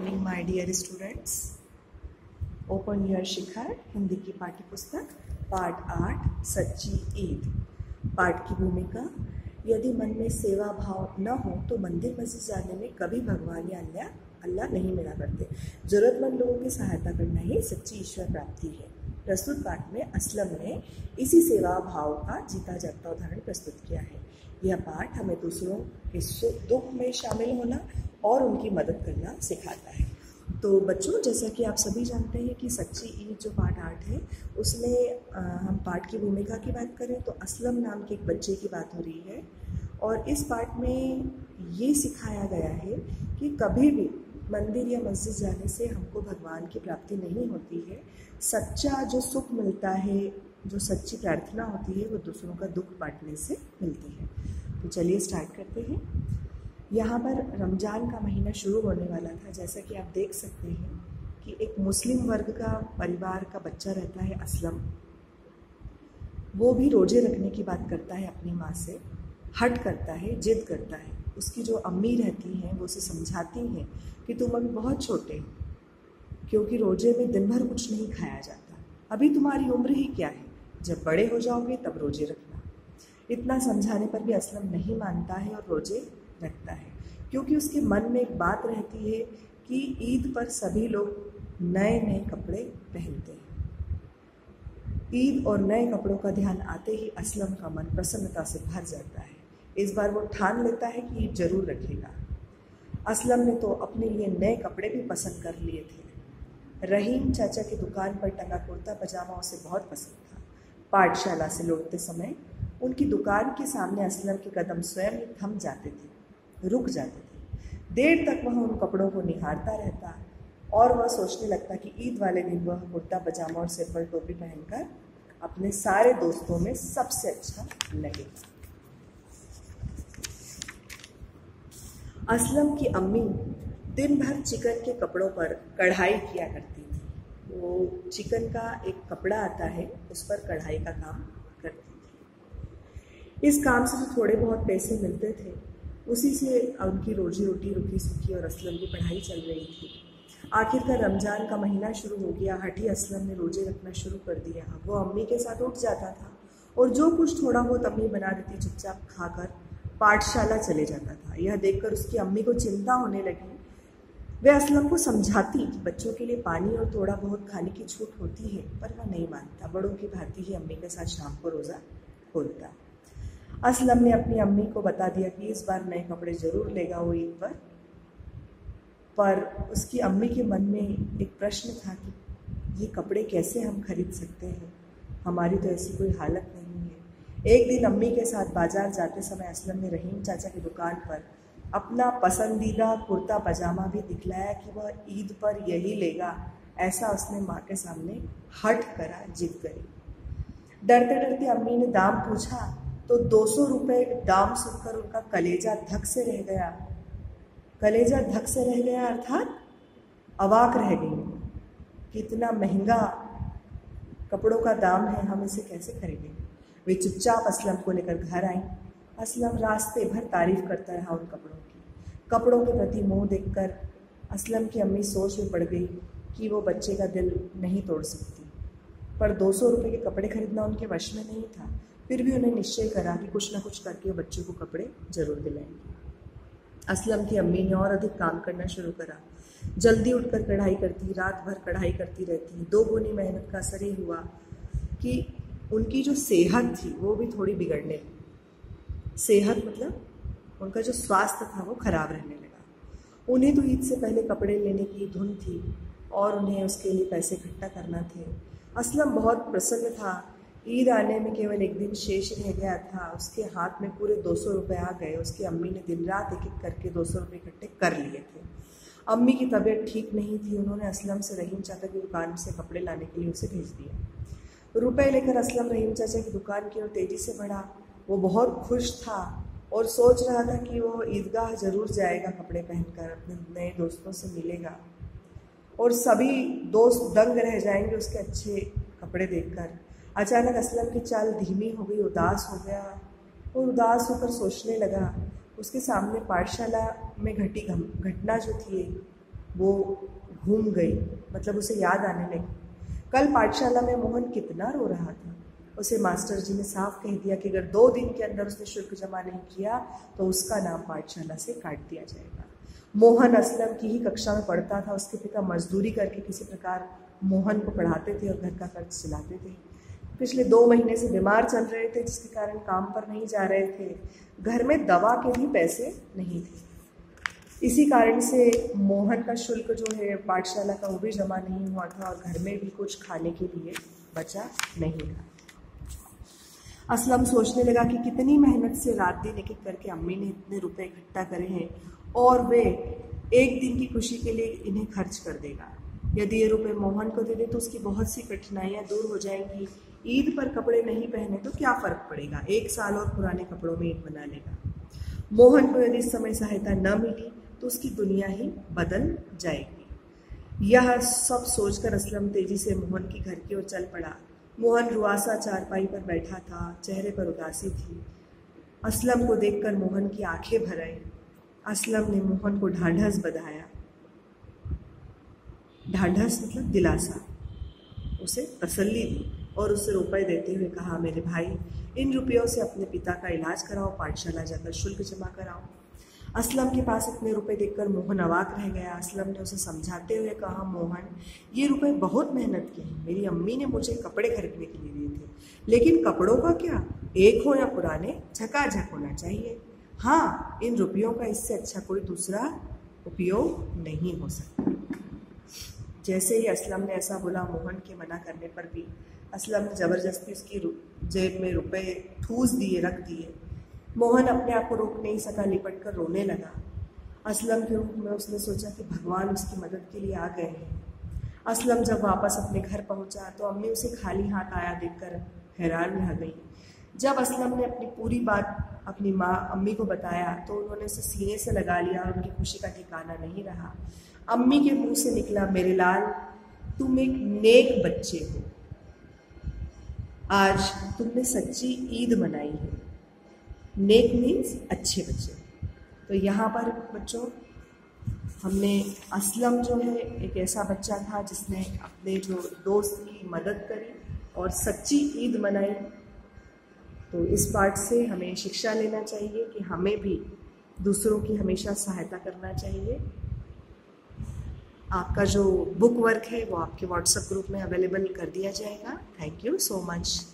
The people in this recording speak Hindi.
Morning my dear students. Open your Shikhar Hindi की पाठ्य पुस्तक पाठ 8 सच्ची ईद। पाठ की भूमिका। यदि मन में सेवा भाव न हो तो मंदिर मस्जिद जाने में कभी भगवान या अल्लाह नहीं मिला करते। जरूरतमंद लोगों की सहायता करना ही सच्ची ईश्वर प्राप्ति है। प्रस्तुत पाठ में असलम ने इसी सेवा भाव का जीता जागता उदाहरण प्रस्तुत किया है। यह पाठ हमें दूसरों के सुख दुख में शामिल होना और उनकी मदद करना सिखाता है। तो बच्चों, जैसा कि आप सभी जानते हैं कि सच्ची ईद जो पाठ 8 है उसमें हम पाठ की भूमिका की बात करें तो असलम नाम के एक बच्चे की बात हो रही है। और इस पाठ में ये सिखाया गया है कि कभी भी मंदिर या मस्जिद जाने से हमको भगवान की प्राप्ति नहीं होती है। सच्चा जो सुख मिलता है, जो सच्ची प्रार्थना होती है, वो दूसरों का दुख बांटने से मिलती है। तो चलिए स्टार्ट करते हैं। यहाँ पर रमज़ान का महीना शुरू होने वाला था। जैसा कि आप देख सकते हैं कि एक मुस्लिम वर्ग का परिवार का बच्चा रहता है असलम। वो भी रोज़े रखने की बात करता है अपनी माँ से, हट करता है, जिद करता है। उसकी जो अम्मी रहती हैं वो उसे समझाती हैं कि तुम अभी बहुत छोटे हो, क्योंकि रोज़े में दिन भर कुछ नहीं खाया जाता, अभी तुम्हारी उम्र ही क्या है, जब बड़े हो जाओगे तब रोज़े रखना। इतना समझाने पर भी असलम नहीं मानता है और रोज़े रखता है, क्योंकि उसके मन में एक बात रहती है कि ईद पर सभी लोग नए नए कपड़े पहनते हैं। ईद और नए कपड़ों का ध्यान आते ही असलम का मन प्रसन्नता से भर जाता है। इस बार वो ठान लेता है कि ईद जरूर रखेगा। असलम ने तो अपने लिए नए कपड़े भी पसंद कर लिए थे। रहीम चाचा की दुकान पर टंगा कुर्ता पजामा उसे बहुत पसंद था। पाठशाला से लौटते समय उनकी दुकान के सामने असलम के कदम स्वयं ही थम जाते थे, रुक जाते थे। देर तक वह उन कपड़ों को निहारता रहता और वह सोचने लगता कि ईद वाले दिन वह कुर्ता पजामा और सिर पर टोपी पहनकर अपने सारे दोस्तों में सबसे अच्छा लगेगा। असलम की अम्मी दिन भर चिकन के कपड़ों पर कढ़ाई किया करती थी। वो चिकन का एक कपड़ा आता है, उस पर कढ़ाई का काम करती थी। इस काम से जो थोड़े बहुत पैसे मिलते थे उसी से उनकी रोजी रोटी रुकी सूखी और असलम की पढ़ाई चल रही थी। आखिरकार रमज़ान का महीना शुरू हो गया। हठी असलम ने रोजे रखना शुरू कर दिया। वो अम्मी के साथ उठ जाता था और जो कुछ थोड़ा बहुत अम्मी बना देती चुपचाप खाकर पाठशाला चले जाता था। यह देखकर उसकी अम्मी को चिंता होने लगी। वह असलम को समझाती कि बच्चों के लिए पानी और थोड़ा बहुत खाने की छूट होती है, पर वह नहीं मानता। बड़ों की भांति ही अम्मी के साथ शाम को रोज़ा खोलता। असलम ने अपनी अम्मी को बता दिया कि इस बार नए कपड़े जरूर लेगा वो ईद पर उसकी अम्मी के मन में एक प्रश्न था कि ये कपड़े कैसे हम खरीद सकते हैं, हमारी तो ऐसी कोई हालत नहीं है। एक दिन अम्मी के साथ बाजार जाते समय असलम ने रहीम चाचा की दुकान पर अपना पसंदीदा कुर्ता पजामा भी दिखलाया कि वह ईद पर यही लेगा। ऐसा उसने माँ के सामने हट करा, जिद करी। डरते डरते अम्मी ने दाम पूछा तो 200 रुपये दाम सुनकर उनका कलेजा धक से रह गया। कलेजा धक से रह गया अर्थात अवाक रह गई कि इतना महंगा कपड़ों का दाम है, हम इसे कैसे खरीदेंगे। वे चुपचाप असलम को लेकर घर आई। असलम रास्ते भर तारीफ करता रहा उन कपड़ों की। कपड़ों के प्रति मोह देखकर असलम की अम्मी सोच में पड़ गई कि वो बच्चे का दिल नहीं तोड़ सकती, पर 200 रुपये के कपड़े खरीदना उनके वश में नहीं था। फिर भी उन्हें निश्चय करा कि कुछ ना कुछ करके वो बच्चे को कपड़े जरूर दिलाएंगे। असलम की अम्मी ने और अधिक काम करना शुरू करा। जल्दी उठकर कढ़ाई करती, रात भर कढ़ाई करती रहती। 2 गुनी मेहनत का असर ही हुआ कि उनकी जो सेहत थी वो भी थोड़ी बिगड़ने लगी। सेहत मतलब उनका जो स्वास्थ्य था वो खराब रहने लगा। उन्हें तो ईद से पहले कपड़े लेने की धुन थी और उन्हें उसके लिए पैसे इकट्ठा करना थे। असलम बहुत प्रसन्न था। ईद आने में केवल एक दिन शेष रह गया था। उसके हाथ में पूरे 200 रुपये आ गए। उसकी अम्मी ने दिन रात एक एक करके 200 रुपये इकट्ठे कर लिए थे। अम्मी की तबीयत ठीक नहीं थी। उन्होंने असलम से रहीम चाचा की दुकान से कपड़े लाने के लिए उसे भेज दिया। रुपए लेकर असलम रहीम चाचा की दुकान की ओर तेजी से बढ़ा। वो बहुत खुश था और सोच रहा था कि वो ईदगाह जरूर जाएगा, कपड़े पहनकर अपने नए दोस्तों से मिलेगा और सभी दोस्त दंग रह जाएंगे उसके अच्छे कपड़े देखकर। अचानक असलम की चाल धीमी हो गई, उदास हो गया और उदास होकर सोचने लगा। उसके सामने पाठशाला में घटी घटना जो थी वो घूम गई, मतलब उसे याद आने लगी। कल पाठशाला में मोहन कितना रो रहा था। उसे मास्टर जी ने साफ कह दिया कि अगर 2 दिन के अंदर उसने शुल्क जमा नहीं किया तो उसका नाम पाठशाला से काट दिया जाएगा। मोहन असलम की ही कक्षा में पढ़ता था। उसके पिता मजदूरी करके किसी प्रकार मोहन को पढ़ाते थे और घर का खर्च चलाते थे। पिछले 2 महीने से बीमार चल रहे थे, जिसके कारण काम पर नहीं जा रहे थे। घर में दवा के भी पैसे नहीं थे। इसी कारण से मोहन का शुल्क जो है पाठशाला का वो भी जमा नहीं हुआ था और घर में भी कुछ खाने के लिए बचा नहीं था। असलम सोचने लगा कि कितनी मेहनत से रात दिन एक एक करके अम्मी ने इतने रुपए इकट्ठा करे हैं और वे एक दिन की खुशी के लिए इन्हें खर्च कर देगा। यदि ये रुपए मोहन को दे दे तो उसकी बहुत सी कठिनाइयाँ दूर हो जाएंगी। ईद पर कपड़े नहीं पहने तो क्या फ़र्क पड़ेगा, 1 साल और पुराने कपड़ों में ईद मना लेगा। मोहन को यदि इस समय सहायता न मिली तो उसकी दुनिया ही बदल जाएगी। यह सब सोचकर असलम तेजी से मोहन की घर की ओर चल पड़ा। मोहन रुआसा चारपाई पर बैठा था, चेहरे पर उदासी थी। असलम को देखकर मोहन की आंखें भर आई। असलम ने मोहन को ढांढस बंधाया। ढांढस मतलब दिलासा, उसे तसल्ली दी और उसे रुपए देते हुए कहा, मेरे भाई, इन रुपयों से अपने पिता का इलाज कराओ, पाठशाला जाकर शुल्क जमा कराओ। असलम के पास इतने रुपए देखकर मोहन अवाक रह गया। असलम ने उसे समझाते हुए कहा, मोहन, ये रुपए बहुत मेहनत के हैं। मेरी अम्मी ने मुझे कपड़े खरीदने के लिए दिए थे, लेकिन कपड़ों का क्या, एक हो या पुराने, झकाझक होना चाहिए। हाँ, इन रुपयों का इससे अच्छा कोई दूसरा उपयोग नहीं हो सकता। जैसे ही असलम ने ऐसा बोला, मोहन के मना करने पर भी असलम ने ज़बरदस्ती उसकी जेब में रुपए ठूस दिए, रख दिए। मोहन अपने आप को रोक नहीं सका, लिपट कर रोने लगा। असलम के रूप में उसने सोचा कि भगवान उसकी मदद के लिए आ गए हैं। असलम जब वापस अपने घर पहुंचा तो अम्मी उसे खाली हाथ आया देखकर हैरान रह गई। जब असलम ने अपनी पूरी बात अपनी माँ अम्मी को बताया तो उन्होंने उसे सीने से लगा लिया और उनकी खुशी का ठिकाना नहीं रहा। अम्मी के मुंह से निकला, मेरे लाल, तुम एक नेक बच्चे हो, आज तुमने सच्ची ईद मनाई है। नेक मीन्स अच्छे बच्चे। तो यहाँ पर बच्चों हमने असलम जो है एक ऐसा बच्चा था जिसने अपने जो दोस्त की मदद करी और सच्ची ईद मनाई। तो इस पाठ से हमें शिक्षा लेना चाहिए कि हमें भी दूसरों की हमेशा सहायता करना चाहिए। आपका जो बुक वर्क है वो आपके व्हाट्सएप ग्रुप में अवेलेबल कर दिया जाएगा। Thank you so much.